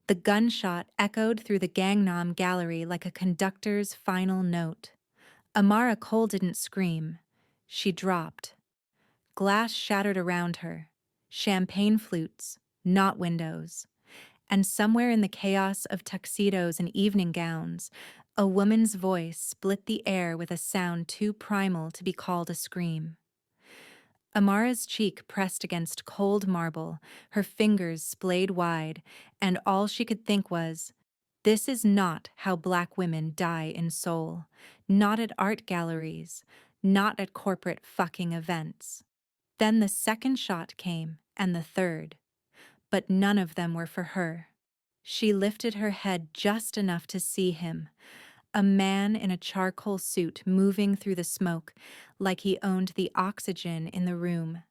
The gunshot echoed through the Gangnam Gallery like a conductor's final note. Amara Cole didn't scream. She dropped. Glass shattered around her. Champagne flutes, not windows. And somewhere in the chaos of tuxedos and evening gowns, a woman's voice split the air with a sound too primal to be called a scream. Amara's cheek pressed against cold marble, her fingers splayed wide, and all she could think was, this is not how Black women die in Seoul. Not at art galleries, not at corporate fucking events. Then the second shot came, and the third. But none of them were for her. She lifted her head just enough to see him, a man in a charcoal suit moving through the smoke like he owned the oxygen in the room.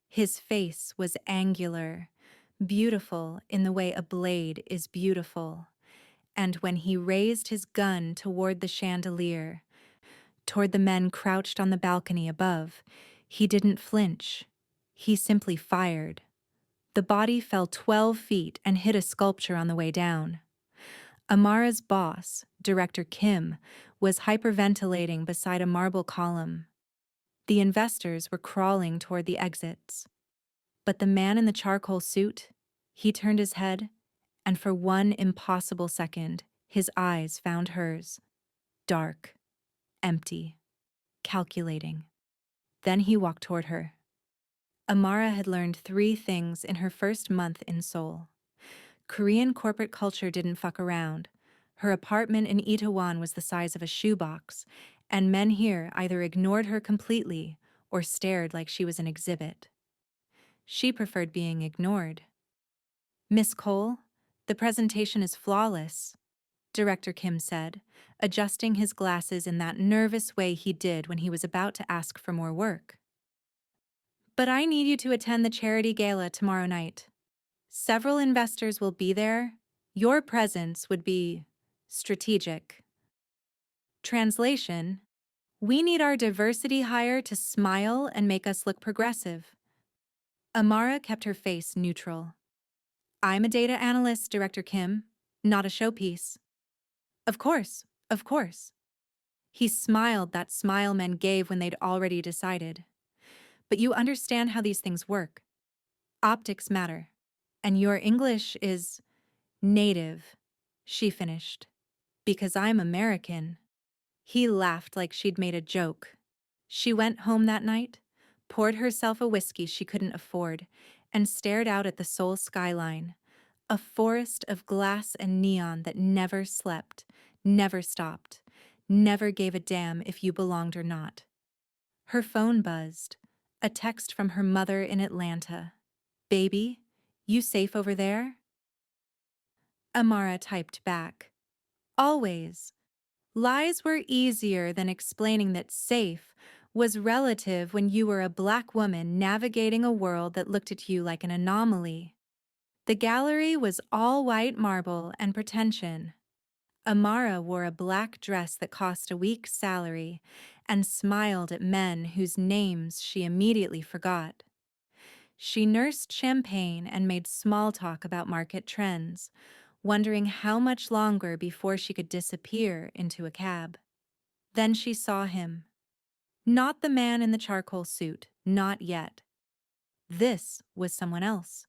His face was angular, beautiful in the way a blade is beautiful. And when he raised his gun toward the chandelier, toward the men crouched on the balcony above, he didn't flinch. He simply fired. The body fell 12 feet and hit a sculpture on the way down. Amara's boss, Director Kim, was hyperventilating beside a marble column. The investors were crawling toward the exits. But the man in the charcoal suit, he turned his head, and for one impossible second, his eyes found hers. Dark, empty, calculating. Then he walked toward her. Amara had learned 3 things in her first month in Seoul. Korean corporate culture didn't fuck around. Her apartment in Itaewon was the size of a shoebox, and men here either ignored her completely or stared like she was an exhibit. She preferred being ignored. Miss Cole, the presentation is flawless, Director Kim said, adjusting his glasses in that nervous way he did when he was about to ask for more work. But I need you to attend the charity gala tomorrow night. Several investors will be there. Your presence would be strategic. Translation: we need our diversity hire to smile and make us look progressive. Amara kept her face neutral. I'm a data analyst, Director Kim, not a showpiece. Of course, of course. He smiled that smile men gave when they'd already decided. But you understand how these things work. Optics matter. And your English is native, she finished. Because I'm American. He laughed like she'd made a joke. She went home that night, poured herself a whiskey she couldn't afford, and stared out at the Seoul skyline, a forest of glass and neon that never slept, never stopped, never gave a damn if you belonged or not. Her phone buzzed, a text from her mother in Atlanta. Baby, you safe over there? Amara typed back. Always. Lies were easier than explaining that safe was relative when you were a Black woman navigating a world that looked at you like an anomaly. The gallery was all white marble and pretension. Amara wore a black dress that cost a week's salary and smiled at men whose names she immediately forgot. She nursed champagne and made small talk about market trends, wondering how much longer before she could disappear into a cab. Then she saw him. Not the man in the charcoal suit, not yet. This was someone else.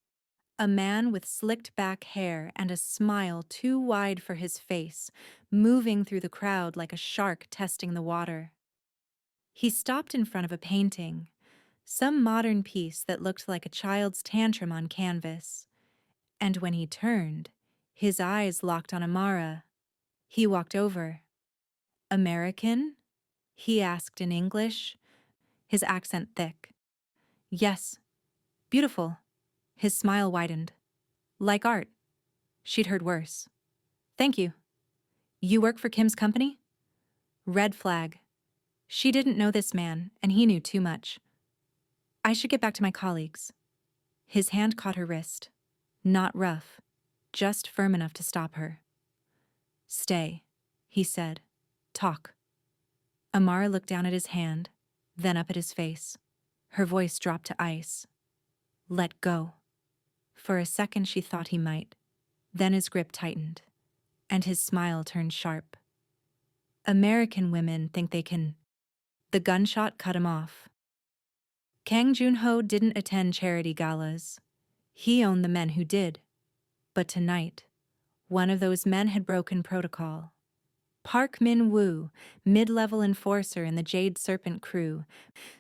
A man with slicked back hair and a smile too wide for his face, moving through the crowd like a shark testing the water. He stopped in front of a painting, some modern piece that looked like a child's tantrum on canvas. And when he turned, his eyes locked on Amara. He walked over. American? He asked in English, his accent thick. Yes. Beautiful. His smile widened. Like art. She'd heard worse. Thank you. You work for Kim's company? Red flag. She didn't know this man, and he knew too much. I should get back to my colleagues. His hand caught her wrist. Not rough, just firm enough to stop her. Stay, he said. Talk. Amara looked down at his hand, then up at his face. Her voice dropped to ice. Let go. For a second she thought he might. Then his grip tightened, and his smile turned sharp. American women think they can. The gunshot cut him off. Kang Joon-ho didn't attend charity galas. He owned the men who did. But tonight, one of those men had broken protocol. Park Min-woo, mid-level enforcer in the Jade Serpent crew,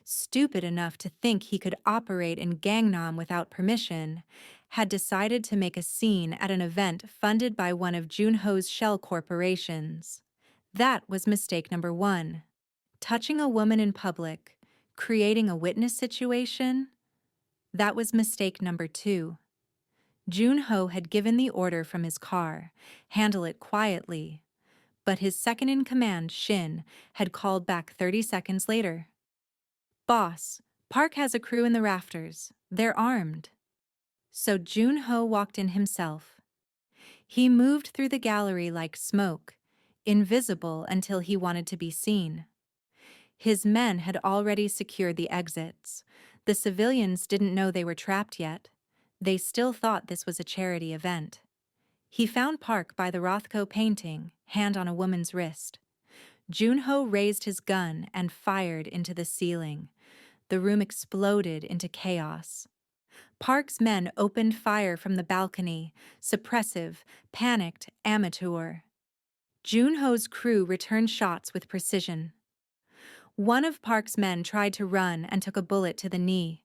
stupid enough to think he could operate in Gangnam without permission, had decided to make a scene at an event funded by one of Joon-ho's shell corporations. That was mistake number one. Touching a woman in public, creating a witness situation, that was mistake number two. Joon-ho had given the order from his car, handle it quietly, but his second-in-command, Shin, had called back 30 seconds later. Boss, Park has a crew in the rafters. They're armed. So Joon-ho walked in himself. He moved through the gallery like smoke, invisible until he wanted to be seen. His men had already secured the exits. The civilians didn't know they were trapped yet. They still thought this was a charity event. He found Park by the Rothko painting, hand on a woman's wrist. Joon-ho raised his gun and fired into the ceiling. The room exploded into chaos. Park's men opened fire from the balcony, suppressive, panicked, amateur. Joon-ho's crew returned shots with precision. One of Park's men tried to run and took a bullet to the knee.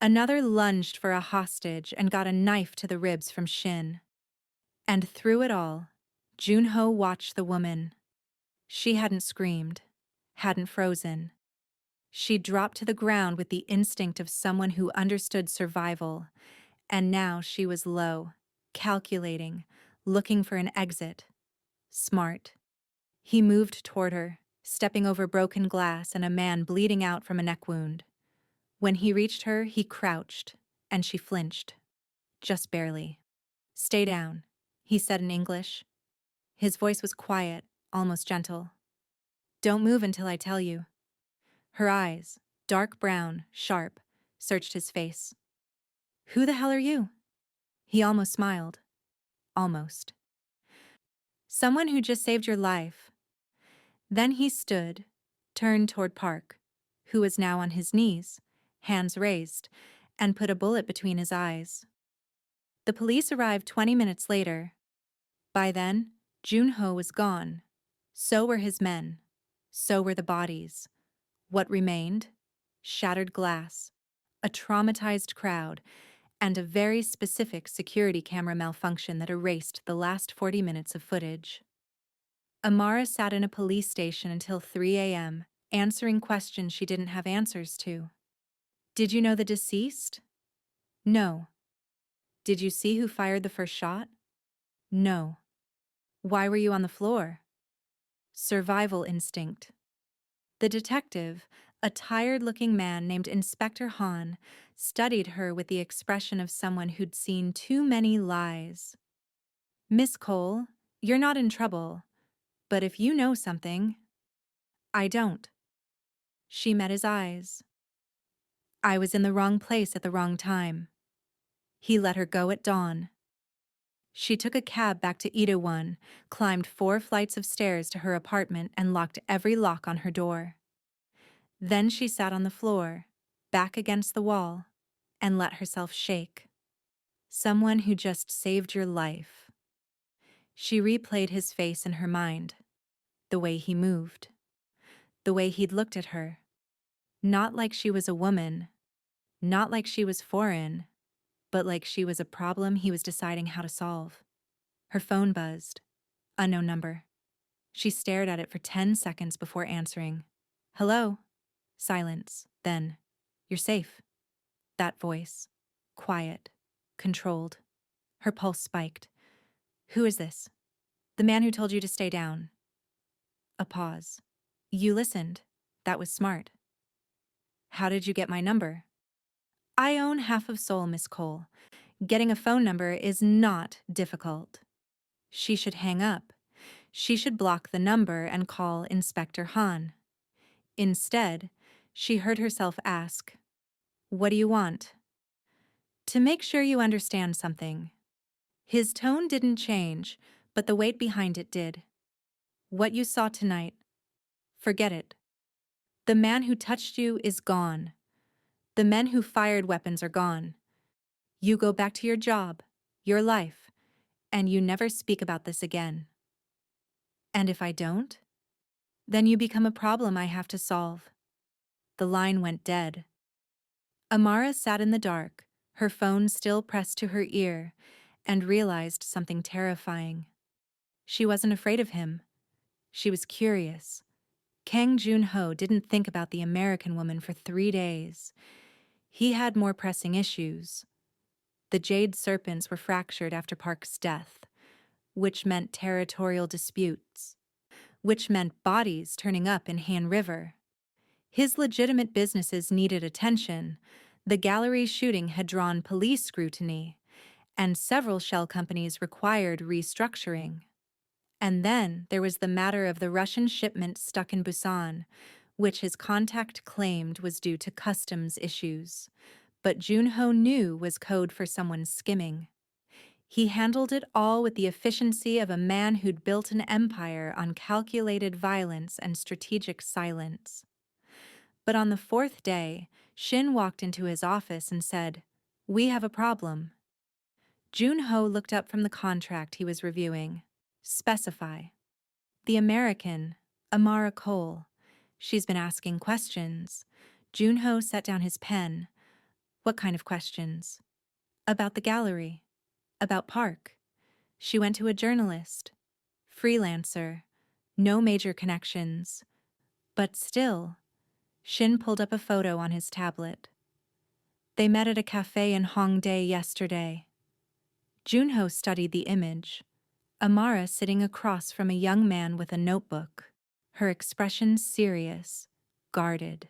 Another lunged for a hostage and got a knife to the ribs from Shin. And through it all, Joon-ho watched the woman. She hadn't screamed, hadn't frozen. She dropped to the ground with the instinct of someone who understood survival, and now she was low, calculating, looking for an exit. Smart. He moved toward her, stepping over broken glass and a man bleeding out from a neck wound. When he reached her, he crouched, and she flinched. Just barely. "Stay down," he said in English. His voice was quiet, almost gentle. "Don't move until I tell you." Her eyes, dark brown, sharp, searched his face. "Who the hell are you?" He almost smiled. Almost. "Someone who just saved your life." Then he stood, turned toward Park, who was now on his knees, hands raised, and put a bullet between his eyes. The police arrived 20 minutes later. By then, Joon-ho was gone. So were his men. So were the bodies. What remained? Shattered glass, a traumatized crowd, and a very specific security camera malfunction that erased the last 40 minutes of footage. Amara sat in a police station until 3 a.m., answering questions she didn't have answers to. "Did you know the deceased?" "No." "Did you see who fired the first shot?" "No." "Why were you on the floor?" "Survival instinct." The detective, a tired-looking man named Inspector Han, studied her with the expression of someone who'd seen too many lies. "Miss Cole, you're not in trouble, but if you know something—" "I don't." She met his eyes. "I was in the wrong place at the wrong time." He let her go at dawn. She took a cab back to Itaewon, climbed 4 flights of stairs to her apartment and locked every lock on her door. Then she sat on the floor, back against the wall, and let herself shake. Someone who just saved your life. She replayed his face in her mind, the way he moved, the way he'd looked at her. Not like she was a woman, not like she was foreign, but like she was a problem he was deciding how to solve. Her phone buzzed. Unknown number. She stared at it for 10 seconds before answering. "Hello?" Silence. Then, "You're safe." That voice. Quiet. Controlled. Her pulse spiked. "Who is this?" "The man who told you to stay down." A pause. "You listened. That was smart." "How did you get my number?" "I own half of Seoul, Miss Cole. Getting a phone number is not difficult." She should hang up. She should block the number and call Inspector Han. Instead, she heard herself ask, "What do you want?" "To make sure you understand something. His tone didn't change, but the weight behind it did. What you saw tonight, forget it. The man who touched you is gone. The men who fired weapons are gone. You go back to your job, your life, and you never speak about this again. And if I don't? Then you become a problem I have to solve. The line went dead. Amara sat in the dark, her phone still pressed to her ear, and realized something terrifying. She wasn't afraid of him. She was curious. Kang Jun-ho didn't think about the American woman for 3 days. He had more pressing issues. The jade serpents were fractured after Park's death, which meant territorial disputes, which meant bodies turning up in Han River. His legitimate businesses needed attention. The gallery shooting had drawn police scrutiny, and several shell companies required restructuring. And then there was the matter of the Russian shipment stuck in Busan, which his contact claimed was due to customs issues. But Jun-ho knew was code for someone skimming. He handled it all with the efficiency of a man who'd built an empire on calculated violence and strategic silence. But on the 4th day, Shin walked into his office and said, "We have a problem." Jun-ho looked up from the contract he was reviewing. "Specify." "The American, Amara Cole. She's been asking questions." Jun-ho set down his pen. "What kind of questions?" "About the gallery. About Park. She went to a journalist. Freelancer. No major connections. But still." Shin pulled up a photo on his tablet. "They met at a cafe in Hongdae yesterday." Jun-ho studied the image. Amara sitting across from a young man with a notebook, her expression serious, guarded.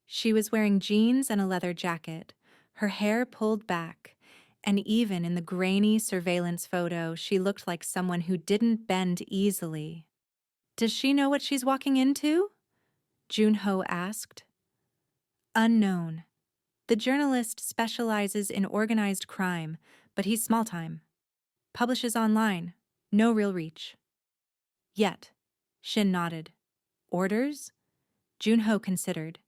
She was wearing jeans and a leather jacket, her hair pulled back, and even in the grainy surveillance photo, she looked like someone who didn't bend easily. "Does she know what she's walking into?" Jun-ho asked. "Unknown. The journalist specializes in organized crime, but he's small-time. Publishes online. No real reach." "Yet." Shin nodded. "Orders?" Jun-ho considered.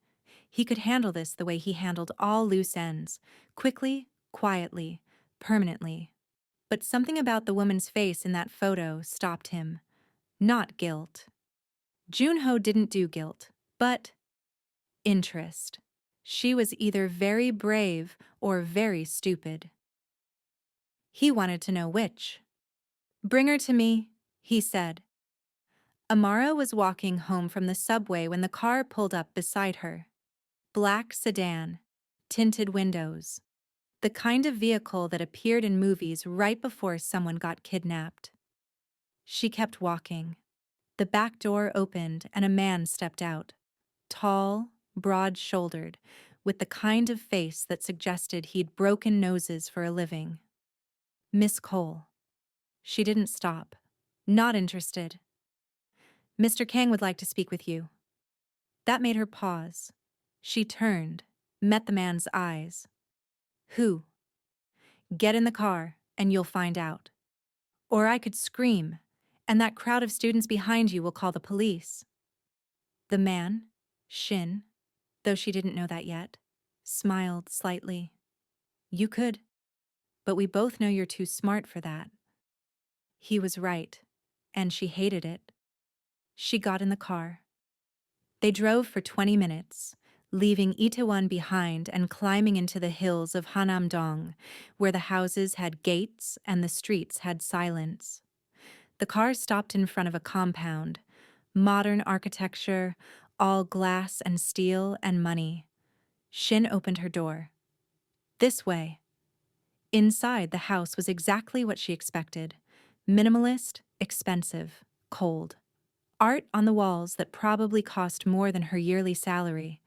He could handle this the way he handled all loose ends, quickly, quietly, permanently. But something about the woman's face in that photo stopped him. Not guilt. Jun-ho didn't do guilt, but interest. She was either very brave or very stupid. He wanted to know which. "Bring her to me," he said. Amara was walking home from the subway when the car pulled up beside her. Black sedan, tinted windows. The kind of vehicle that appeared in movies right before someone got kidnapped. She kept walking. The back door opened and a man stepped out. Tall, broad-shouldered, with the kind of face that suggested he'd broken noses for a living. "Miss Cole." She didn't stop. "Not interested." "Mr. Kang would like to speak with you." That made her pause. She turned, met the man's eyes. "Who?" "Get in the car, and you'll find out. Or I could scream, and that crowd of students behind you will call the police." The man, Shin, though she didn't know that yet, smiled slightly. "You could, but we both know you're too smart for that." He was right, and she hated it. She got in the car. They drove for 20 minutes, leaving Itaewon behind and climbing into the hills of Hanam-dong, where the houses had gates and the streets had silence. The car stopped in front of a compound. Modern architecture, all glass and steel and money. Shin opened her door. "This way." Inside, the house was exactly what she expected. Minimalist, expensive, cold. Art on the walls that probably cost more than her yearly salary.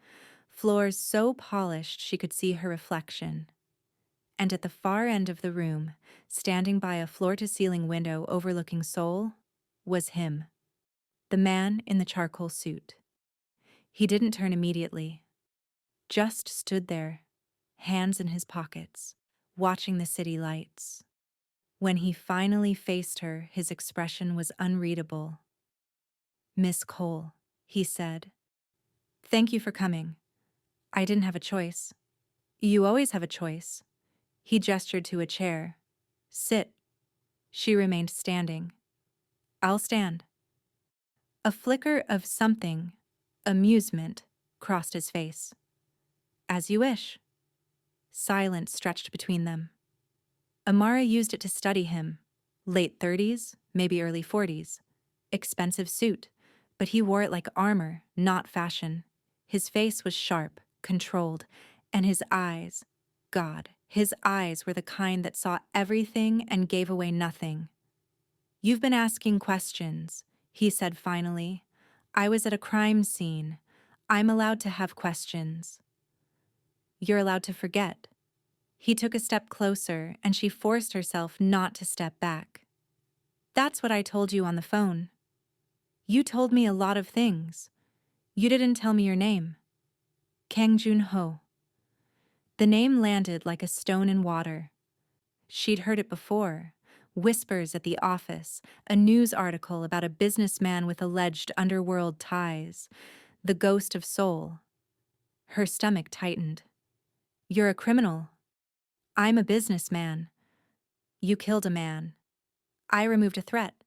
Floors so polished she could see her reflection. And at the far end of the room, standing by a floor-to-ceiling window overlooking Seoul, was him. The man in the charcoal suit. He didn't turn immediately. Just stood there, hands in his pockets, watching the city lights. When he finally faced her, his expression was unreadable. "Miss Cole," he said. "Thank you for coming. I didn't have a choice." "You always have a choice." He gestured to a chair. "Sit." She remained standing. "I'll stand." A flicker of something, amusement, crossed his face. "As you wish." Silence stretched between them. Amara used it to study him. Late 30s, maybe early 40s. Expensive suit, but he wore it like armor, not fashion. His face was sharp, controlled, and his eyes, God, his eyes were the kind that saw everything and gave away nothing. "You've been asking questions," he said finally. "I was at a crime scene. I'm allowed to have questions." "You're allowed to forget." He took a step closer, and she forced herself not to step back. "That's what I told you on the phone. You told me a lot of things. You didn't tell me your name." "Kang Jun-ho." The name landed like a stone in water. She'd heard it before. Whispers at the office, a news article about a businessman with alleged underworld ties, the ghost of Seoul. Her stomach tightened. "You're a criminal." "I'm a businessman." "You killed a man." "I removed a threat."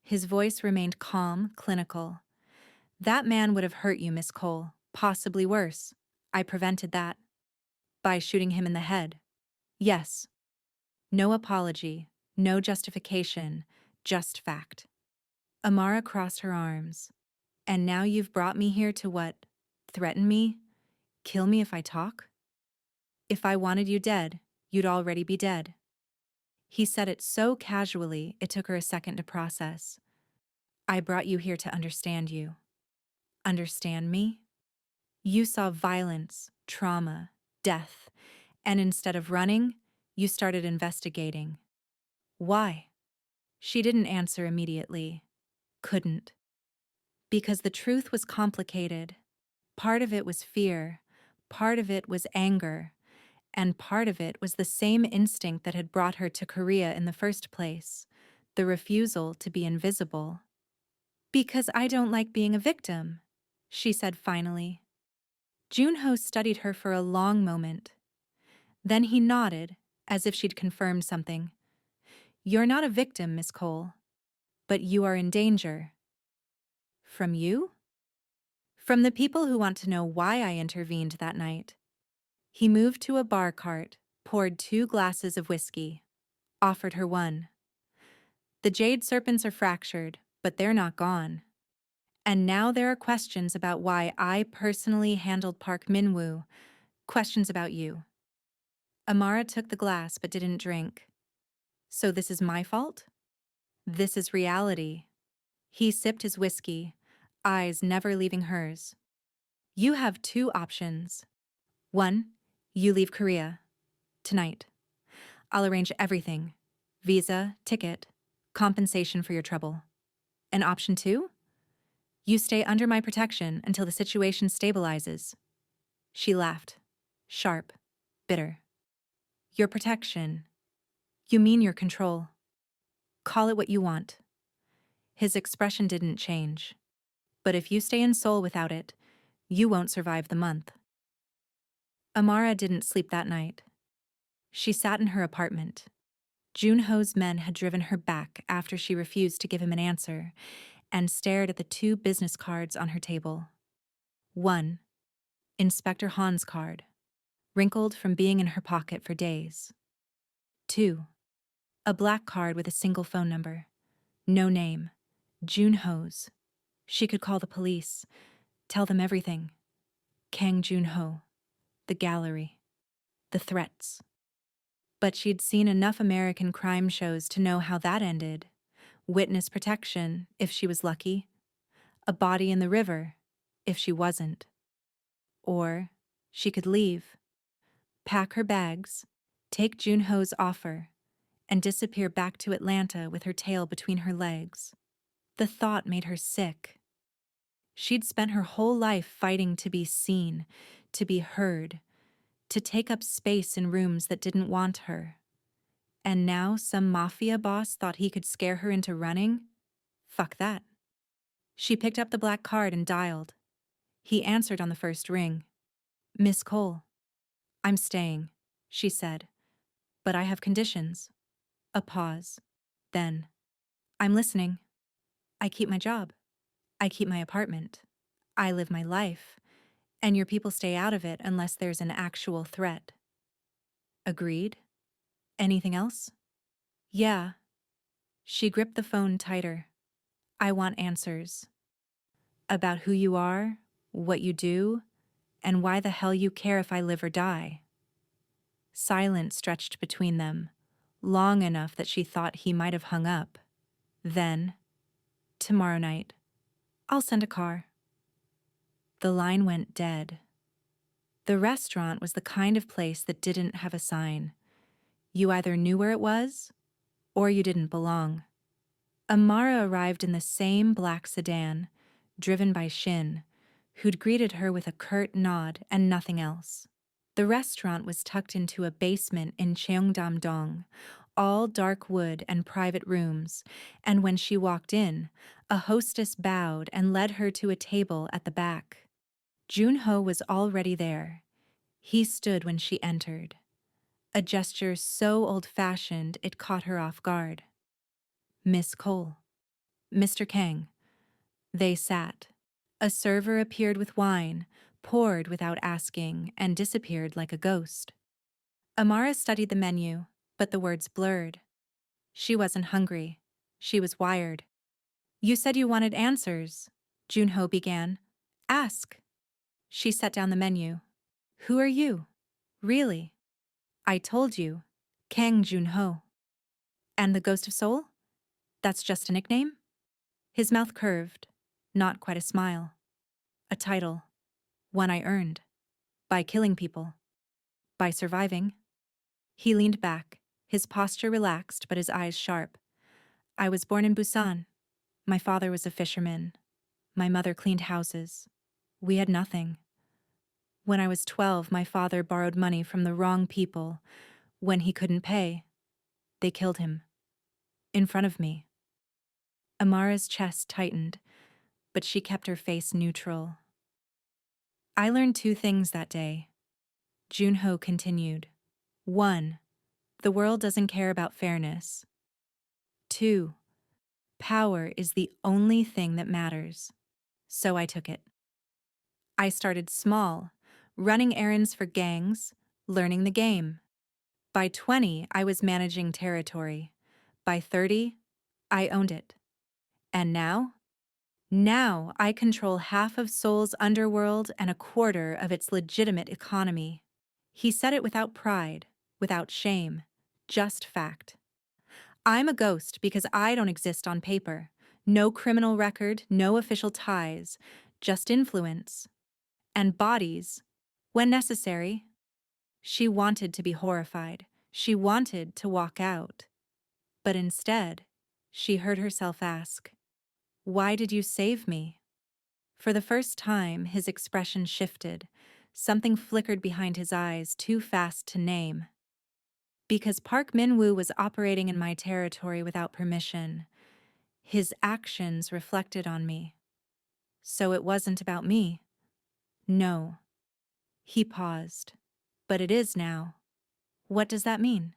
His voice remained calm, clinical. "That man would have hurt you, Miss Cole, possibly worse. I prevented that." "By shooting him in the head." "Yes." No apology, no justification, just fact. Amara crossed her arms. "And now you've brought me here to what? Threaten me? Kill me if I talk?" "If I wanted you dead, you'd already be dead." He said it so casually, it took her a second to process. "I brought you here to understand you." "Understand me?" "You saw violence, trauma, death, and instead of running, you started investigating." "Why?" She didn't answer immediately. Couldn't. Because the truth was complicated. Part of it was fear, part of it was anger, and part of it was the same instinct that had brought her to Korea in the first place, the refusal to be invisible. "Because I don't like being a victim," she said finally. Junho studied her for a long moment. Then he nodded, as if she'd confirmed something. "You're not a victim, Miss Cole, but you are in danger." "From you?" "From the people who want to know why I intervened that night." He moved to a bar cart, poured 2 glasses of whiskey, offered her one. "The jade serpents are fractured, but they're not gone. And now there are questions about why I personally handled Park Min-woo, questions about you." Amara took the glass but didn't drink. "So this is my fault?" "This is reality." He sipped his whiskey, eyes never leaving hers. "You have 2 options. 1, you leave Korea. Tonight. I'll arrange everything. Visa, ticket, compensation for your trouble. And option 2? You stay under my protection until the situation stabilizes." She laughed. Sharp. Bitter. "Your protection. You mean your control. Call it what you want." His expression didn't change. "But if you stay in Seoul without it, you won't survive the month." Amara didn't sleep that night. She sat in her apartment. Junho's men had driven her back after she refused to give him an answer, and stared at the 2 business cards on her table. 1. Inspector Han's card, wrinkled from being in her pocket for days. 2. A black card with a single phone number. No name. Junho's. She could call the police, tell them everything. Kang Junho. The gallery. The threats. But she'd seen enough American crime shows to know how that ended. Witness protection, if she was lucky. A body in the river, if she wasn't. Or she could leave, pack her bags, take Junho's offer, and disappear back to Atlanta with her tail between her legs. The thought made her sick. She'd spent her whole life fighting to be seen, to be heard, to take up space in rooms that didn't want her. And now some mafia boss thought he could scare her into running? Fuck that. She picked up the black card and dialed. He answered on the first ring. Miss Cole. I'm staying, she said. But I have conditions. A pause. Then. I'm listening. I keep my job. I keep my apartment. I live my life. And your people stay out of it unless there's an actual threat. Agreed? Anything else? Yeah. She gripped the phone tighter. I want answers. About who you are, what you do, and why the hell you care if I live or die. Silence stretched between them, long enough that she thought he might have hung up. Then, tomorrow night, I'll send a car. The line went dead. The restaurant was the kind of place that didn't have a sign. You either knew where it was, or you didn't belong. Amara arrived in the same black sedan, driven by Shin, who'd greeted her with a curt nod and nothing else. The restaurant was tucked into a basement in Cheongdam-dong, all dark wood and private rooms, and when she walked in, a hostess bowed and led her to a table at the back. Junho was already there. He stood when she entered, a gesture so old-fashioned it caught her off guard. Miss Cole. Mr. Kang. They sat. A server appeared with wine, poured without asking, and disappeared like a ghost. Amara studied the menu, but the words blurred. She wasn't hungry. She was wired. You said you wanted answers, Junho began. Ask. She set down the menu. Who are you? Really? I told you. Kang Junho. And the Ghost of Seoul? That's just a nickname? His mouth curved, not quite a smile. A title. One I earned. By killing people. By surviving. He leaned back, his posture relaxed but his eyes sharp. I was born in Busan. My father was a fisherman. My mother cleaned houses. We had nothing. When I was 12, my father borrowed money from the wrong people. When he couldn't pay, they killed him. In front of me. Amara's chest tightened, but she kept her face neutral. I learned two things that day. Junho continued. 1. The world doesn't care about fairness. 2. Power is the only thing that matters. So I took it. I started small, running errands for gangs, learning the game. By 20, I was managing territory. By 30, I owned it. And now? Now I control half of Seoul's underworld and a quarter of its legitimate economy. He said it without pride, without shame, just fact. I'm a ghost because I don't exist on paper. No criminal record, no official ties, just influence. And bodies, when necessary. She wanted to be horrified. She wanted to walk out. But instead, she heard herself ask, "Why did you save me?" For the first time, his expression shifted. Something flickered behind his eyes, too fast to name. Because Park Min-woo was operating in my territory without permission. His actions reflected on me. So it wasn't about me. No. He paused. But it is now. What does that mean?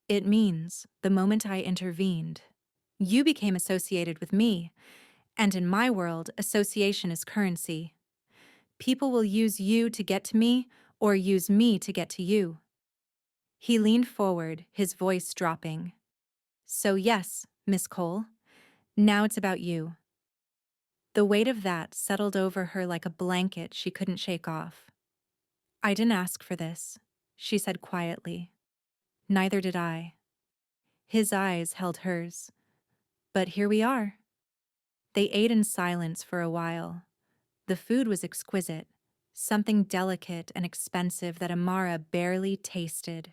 It means, the moment I intervened, you became associated with me, and in my world, association is currency. People will use you to get to me, or use me to get to you. He leaned forward, his voice dropping. So yes, Miss Cole, now it's about you. The weight of that settled over her like a blanket she couldn't shake off. I didn't ask for this, she said quietly. Neither did I. His eyes held hers. But here we are. They ate in silence for a while. The food was exquisite, something delicate and expensive that Amara barely tasted.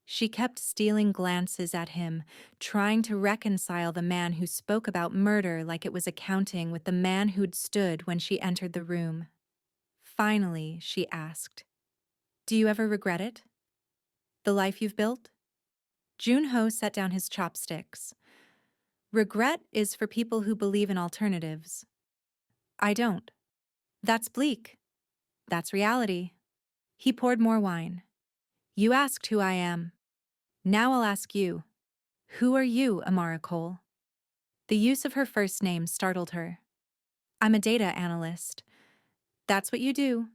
She kept stealing glances at him, trying to reconcile the man who spoke about murder like it was accounting with the man who'd stood when she entered the room. Finally, she asked, "Do you ever regret it? The life you've built?" Junho set down his chopsticks. Regret is for people who believe in alternatives. I don't. That's bleak. That's reality. He poured more wine. You asked who I am. Now I'll ask you. Who are you, Amara Cole? The use of her first name startled her. I'm a data analyst. That's what you do,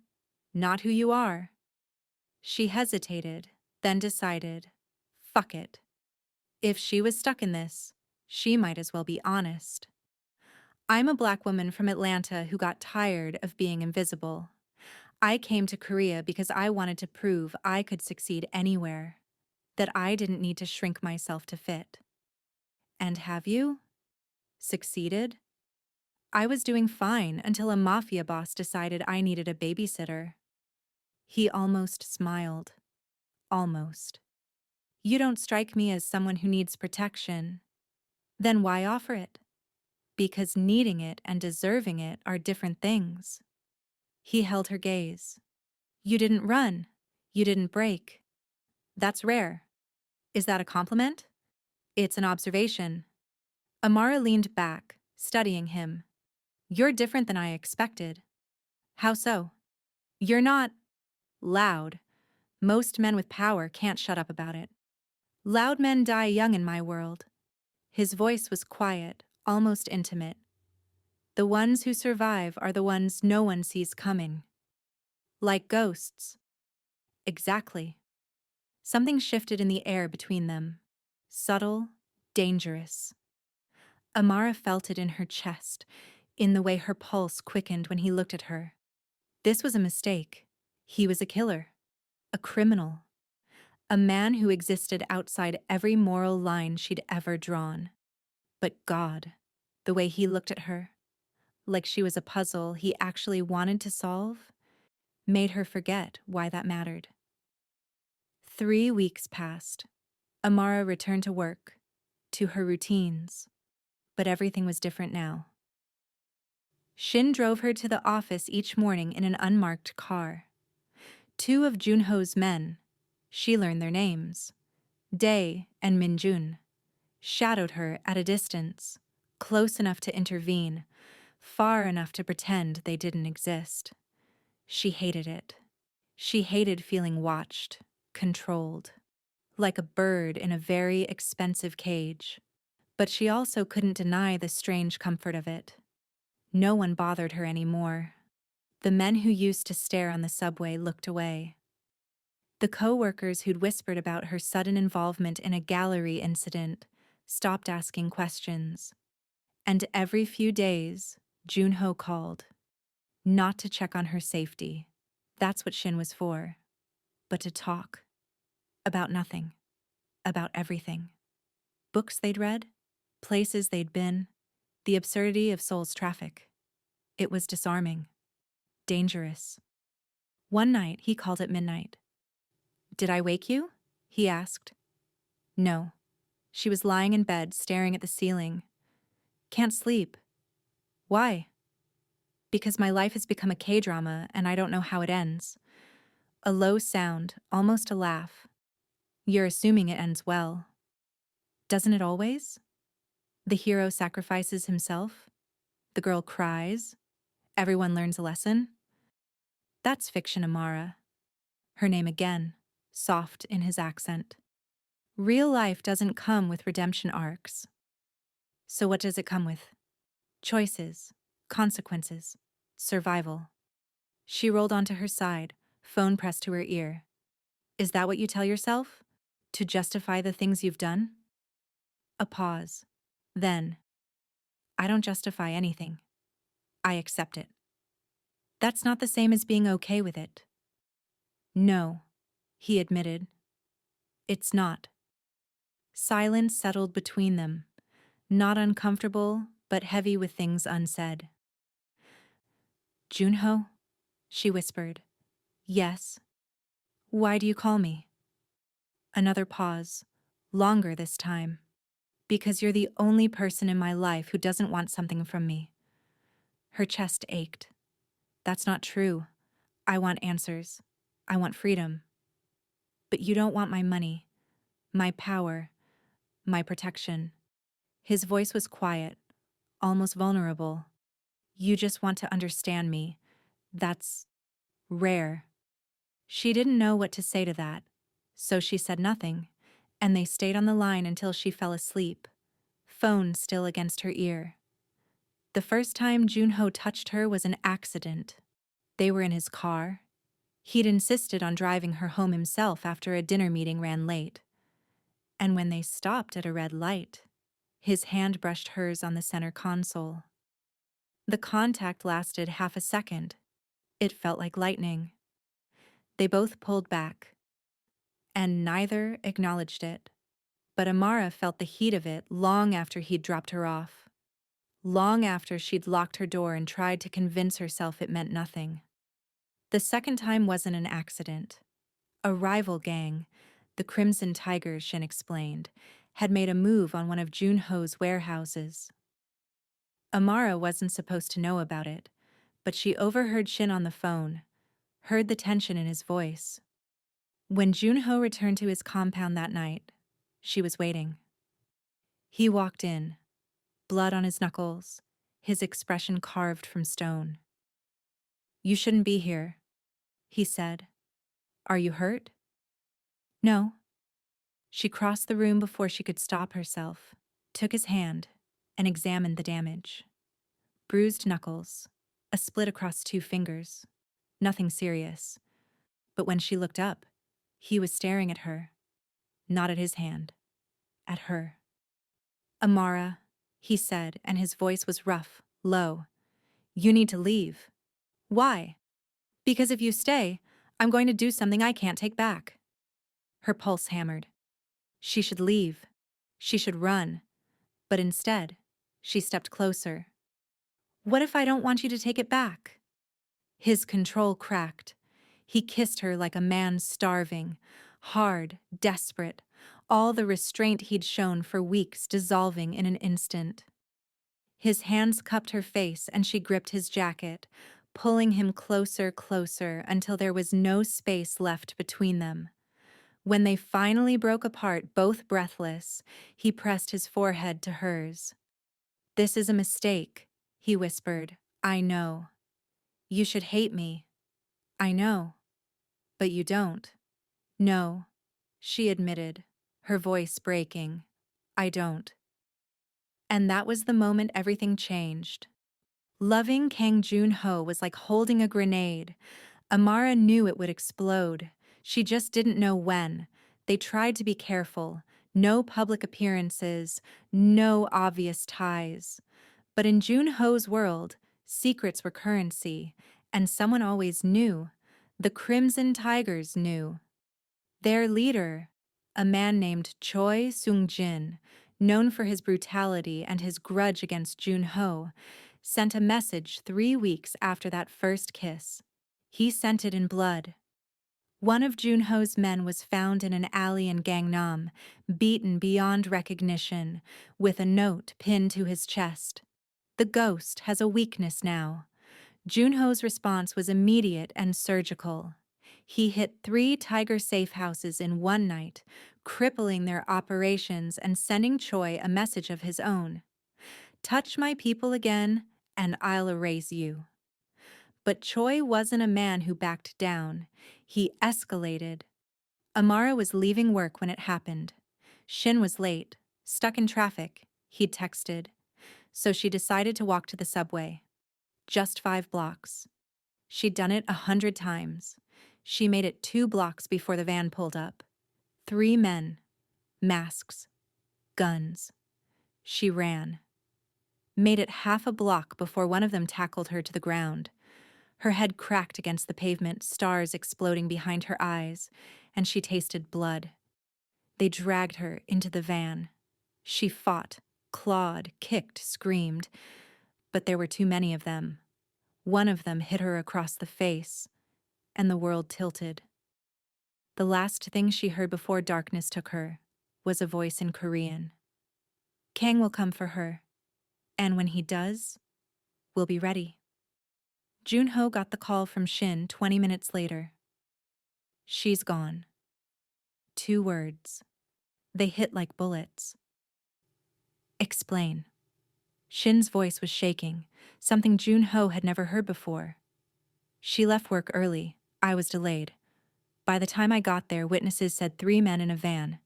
not who you are. She hesitated, then decided, fuck it. If she was stuck in this, she might as well be honest. I'm a black woman from Atlanta who got tired of being invisible. I came to Korea because I wanted to prove I could succeed anywhere, that I didn't need to shrink myself to fit. And have you? Succeeded? I was doing fine until a Mafia boss decided I needed a babysitter. He almost smiled. Almost. You don't strike me as someone who needs protection. Then why offer it? Because needing it and deserving it are different things. He held her gaze. You didn't run. You didn't break. That's rare. Is that a compliment? It's an observation. Amara leaned back, studying him. You're different than I expected. How so? You're not loud. Most men with power can't shut up about it. Loud men die young in my world. His voice was quiet, almost intimate. The ones who survive are the ones no one sees coming. Like ghosts. Exactly. Something shifted in the air between them. Subtle, dangerous. Amara felt it in her chest, in the way her pulse quickened when he looked at her. This was a mistake. He was a killer. A criminal. A man who existed outside every moral line she'd ever drawn. But God, the way he looked at her, like she was a puzzle he actually wanted to solve, made her forget why that mattered. 3 weeks passed. Amara returned to work, to her routines, but everything was different now. Shin drove her to the office each morning in an unmarked car. 2 of Junho's men, she learned their names, Dae and Minjun, shadowed her at a distance, close enough to intervene, far enough to pretend they didn't exist. She hated it. She hated feeling watched, controlled, like a bird in a very expensive cage. But she also couldn't deny the strange comfort of it. No one bothered her anymore. The men who used to stare on the subway looked away. The co-workers who'd whispered about her sudden involvement in a gallery incident stopped asking questions. And every few days, Junho called. Not to check on her safety. That's what Shin was for. But to talk. About nothing. About everything. Books they'd read, places they'd been, the absurdity of Seoul's traffic. It was disarming. Dangerous. One night, he called at midnight. Did I wake you? He asked. No. She was lying in bed, staring at the ceiling. Can't sleep. Why? Because my life has become a K-drama and I don't know how it ends. A low sound, almost a laugh. You're assuming it ends well. Doesn't it always? The hero sacrifices himself. The girl cries. Everyone learns a lesson. That's fiction, Amara. Her name again, soft in his accent. Real life doesn't come with redemption arcs. So what does it come with? Choices, consequences, survival. She rolled onto her side, phone pressed to her ear. Is that what you tell yourself? To justify the things you've done? A pause. Then, I don't justify anything. I accept it. That's not the same as being okay with it. No, he admitted. It's not. Silence settled between them, not uncomfortable, but heavy with things unsaid. Junho? She whispered. Yes. Why do you call me? Another pause, longer this time. Because you're the only person in my life who doesn't want something from me. Her chest ached. That's not true. I want answers. I want freedom. But you don't want my money, my power, My protection. His voice was quiet, almost vulnerable. You just want to understand me. That's rare. She didn't know what to say to that, so she said nothing, and they stayed on the line until she fell asleep, phone still against her ear. The first time Junho touched her was an accident. They were in his car. He'd insisted on driving her home himself after a dinner meeting ran late. And when they stopped at a red light, his hand brushed hers on the center console. The contact lasted half a second. It felt like lightning. They both pulled back, and neither acknowledged it. But Amara felt the heat of it long after he'd dropped her off. Long after she'd locked her door and tried to convince herself it meant nothing. The second time wasn't an accident. A rival gang, the Crimson Tigers, Shin explained, had made a move on one of Junho's warehouses. Amara wasn't supposed to know about it, but she overheard Shin on the phone, heard the tension in his voice. When Junho returned to his compound that night, she was waiting. He walked in, blood on his knuckles, his expression carved from stone. "You shouldn't be here," he said. "Are you hurt?" "No." She crossed the room before she could stop herself, took his hand, and examined the damage. Bruised knuckles, a split across 2 fingers. Nothing serious. But when she looked up, he was staring at her. Not at his hand. At her. "Amara," he said, and his voice was rough, low. "You need to leave." "Why?" "Because if you stay, I'm going to do something I can't take back." Her pulse hammered. She should leave. She should run. But instead, she stepped closer. "What if I don't want you to take it back?" His control cracked. He kissed her like a man starving, hard, desperate, all the restraint he'd shown for weeks dissolving in an instant. His hands cupped her face and she gripped his jacket, pulling him closer, closer, until there was no space left between them. When they finally broke apart, both breathless, he pressed his forehead to hers. "This is a mistake," he whispered. "I know. You should hate me. I know. But you don't." "No," she admitted, her voice breaking. "I don't." And that was the moment everything changed. Loving Kang Junho was like holding a grenade. Amara knew it would explode. She just didn't know when. They tried to be careful. No public appearances, no obvious ties. But in Junho's world, secrets were currency, and someone always knew. The Crimson Tigers knew. Their leader, a man named Choi Sung-jin, known for his brutality and his grudge against Junho, sent a message 3 weeks after that first kiss. He sent it in blood. One of Junho's men was found in an alley in Gangnam, beaten beyond recognition, with a note pinned to his chest. "The ghost has a weakness now." Junho's response was immediate and surgical. He hit 3 Tiger safe houses in one night, crippling their operations and sending Choi a message of his own. "Touch my people again, and I'll erase you." But Choi wasn't a man who backed down. He escalated. Amara was leaving work when it happened. Shin was late, stuck in traffic, he'd texted. So she decided to walk to the subway. Just 5 blocks. She'd done it 100 times. She made it 2 blocks before the van pulled up. 3 men. Masks. Guns. She ran. Made it half a block before one of them tackled her to the ground. Her head cracked against the pavement, stars exploding behind her eyes, and she tasted blood. They dragged her into the van. She fought, clawed, kicked, screamed, but there were too many of them. One of them hit her across the face, and the world tilted. The last thing she heard before darkness took her was a voice in Korean. "Kang will come for her, and when he does, we'll be ready." Junho got the call from Shin 20 minutes later. "She's gone." 2 words. They hit like bullets. Explain. Shin's voice was shaking, something Junho had never heard before. She left work early. I was delayed. By the time I got there, witnesses said 3 men in a van.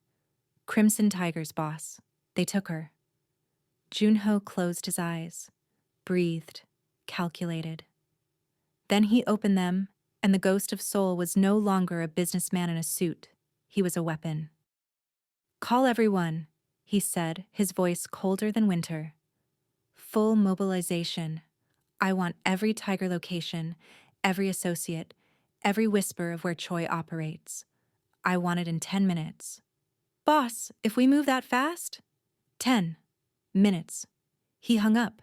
Crimson Tigers, boss. They took her. Junho closed his eyes, breathed, calculated. Then he opened them, and the ghost of Seoul was no longer a businessman in a suit. He was a weapon. Call everyone, he said, his voice colder than winter. Full mobilization. I want every Tiger location, every associate, every whisper of where Choi operates. I want it in 10 minutes. Boss, if we move that fast? 10 minutes. He hung up.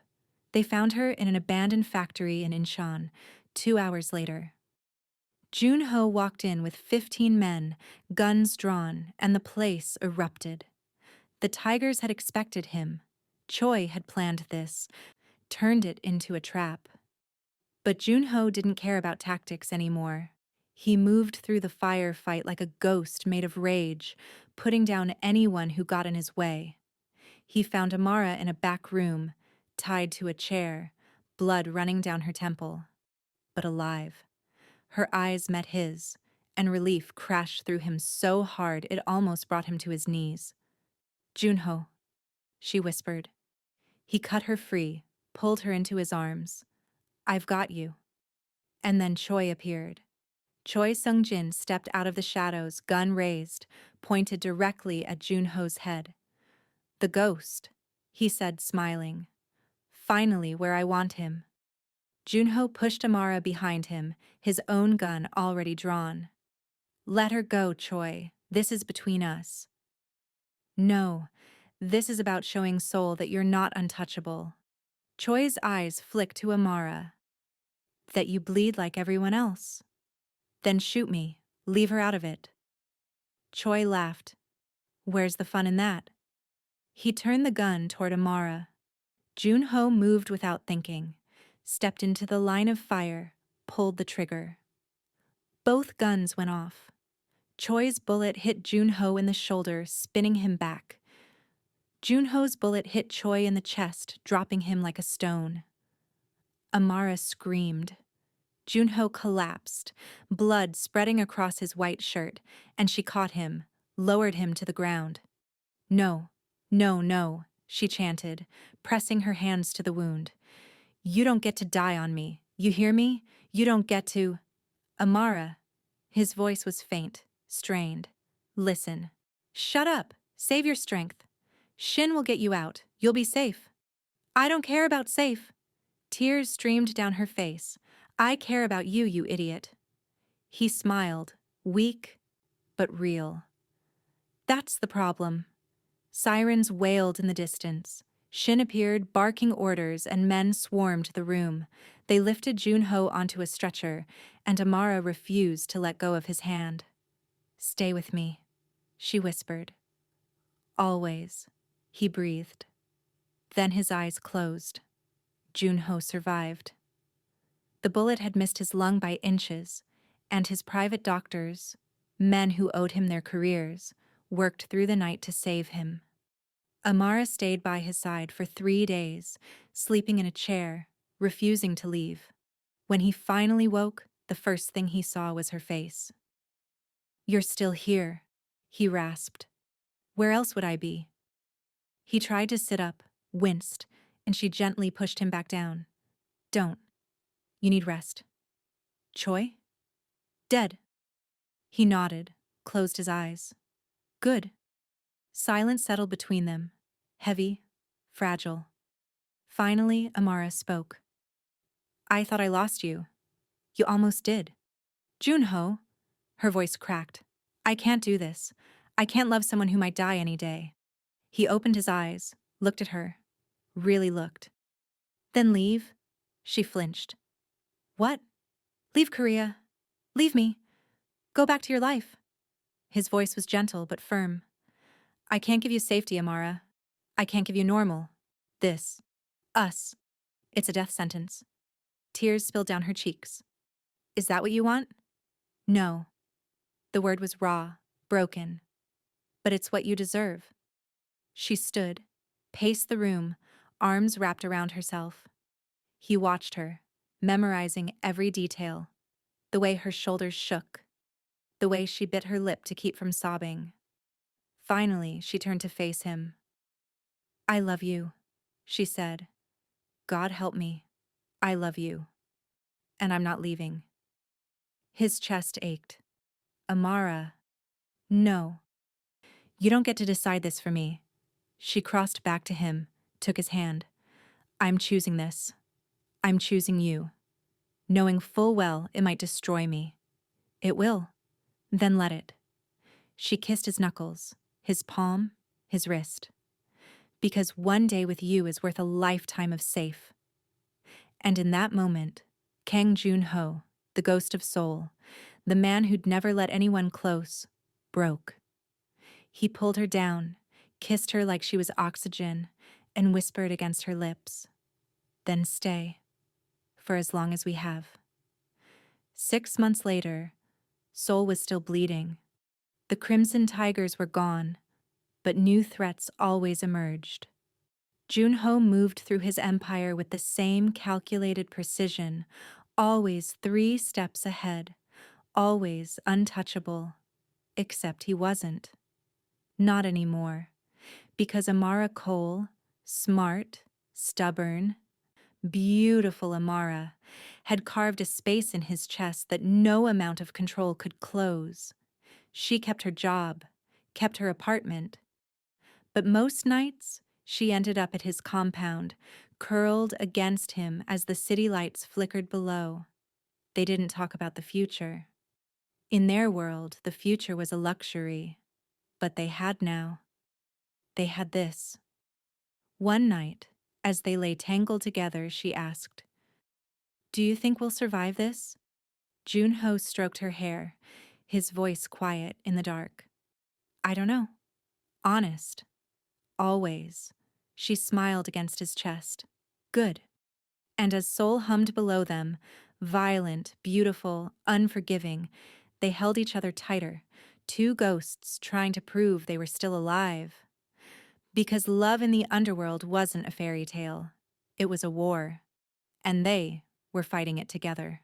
They found her in an abandoned factory in Incheon, 2 hours later. Junho walked in with 15 men, guns drawn, and the place erupted. The Tigers had expected him. Choi had planned this, turned it into a trap. But Junho didn't care about tactics anymore. He moved through the firefight like a ghost made of rage, putting down anyone who got in his way. He found Amara in a back room, tied to a chair, blood running down her temple, but alive. Her eyes met his, and relief crashed through him so hard it almost brought him to his knees. Junho, she whispered. He cut her free, pulled her into his arms. I've got you. And then Choi appeared. Choi Sung-jin stepped out of the shadows, gun raised, pointed directly at Junho's head. The ghost, he said, smiling. Finally, where I want him. Junho pushed Amara behind him, his own gun already drawn. Let her go, Choi. This is between us. No, this is about showing Seoul that you're not untouchable. Choi's eyes flicked to Amara. That you bleed like everyone else. Then shoot me. Leave her out of it. Choi laughed. Where's the fun in that? He turned the gun toward Amara. Junho moved without thinking, stepped into the line of fire, pulled the trigger. Both guns went off. Choi's bullet hit Junho in the shoulder, spinning him back. Junho's bullet hit Choi in the chest, dropping him like a stone. Amara screamed. Junho collapsed, blood spreading across his white shirt, and she caught him, lowered him to the ground. No, no, no, she chanted, pressing her hands to the wound. You don't get to die on me. You hear me? You don't get to... Amara. His voice was faint, strained. Listen. Shut up. Save your strength. Shin will get you out. You'll be safe. I don't care about safe. Tears streamed down her face. I care about you, you idiot. He smiled, weak, but real. That's the problem. Sirens wailed in the distance. Shin appeared, barking orders, and men swarmed the room. They lifted Junho onto a stretcher, and Amara refused to let go of his hand. Stay with me, she whispered. Always, he breathed. Then his eyes closed. Junho survived. The bullet had missed his lung by inches, and his private doctors, men who owed him their careers, worked through the night to save him. Amara stayed by his side for 3 days, sleeping in a chair, refusing to leave. When he finally woke, the first thing he saw was her face. You're still here, he rasped. Where else would I be? He tried to sit up, winced, and she gently pushed him back down. Don't. You need rest. Choi? Dead. He nodded, closed his eyes. Good. Silence settled between them, heavy, fragile. Finally, Amara spoke. I thought I lost you. You almost did. Junho, her voice cracked. I can't do this. I can't love someone who might die any day. He opened his eyes, looked at her, really looked. Then leave? She flinched. What? Leave Korea. Leave me. Go back to your life. His voice was gentle but firm. I can't give you safety, Amara. I can't give you normal. This. Us. It's a death sentence. Tears spilled down her cheeks. Is that what you want? No. The word was raw, broken. But it's what you deserve. She stood, paced the room, arms wrapped around herself. He watched her, memorizing every detail, the way her shoulders shook, the way she bit her lip to keep from sobbing. Finally, she turned to face him. "I love you," she said. "God help me. I love you. And I'm not leaving." His chest ached. "Amara, no. You don't get to decide this for me." She crossed back to him, took his hand. "I'm choosing this. I'm choosing you, knowing full well it might destroy me. It will. Then let it." She kissed his knuckles, his palm, his wrist. "Because one day with you is worth a lifetime of safe." And in that moment, Kang Joon-ho, the ghost of Seoul, the man who'd never let anyone close, broke. He pulled her down, kissed her like she was oxygen, and whispered against her lips, "Then stay, for as long as we have." 6 months later, Seoul was still bleeding. The Crimson Tigers were gone, but new threats always emerged. Joon-ho moved through his empire with the same calculated precision, always 3 steps ahead, always untouchable. Except he wasn't. Not anymore. Because Amara Cole, smart, stubborn, beautiful Amara, had carved a space in his chest that no amount of control could close. She kept her job, kept her apartment. But most nights, she ended up at his compound, curled against him as the city lights flickered below. They didn't talk about the future. In their world, the future was a luxury. But they had now. They had this. One night, as they lay tangled together, she asked, "Do you think we'll survive this?" Joon-ho stroked her hair, his voice quiet in the dark. "I don't know. Honest. Always." She smiled against his chest. "Good." And as Seoul hummed below them, violent, beautiful, unforgiving, they held each other tighter, 2 ghosts trying to prove they were still alive. Because love in the underworld wasn't a fairy tale. It was a war. And they were fighting it together.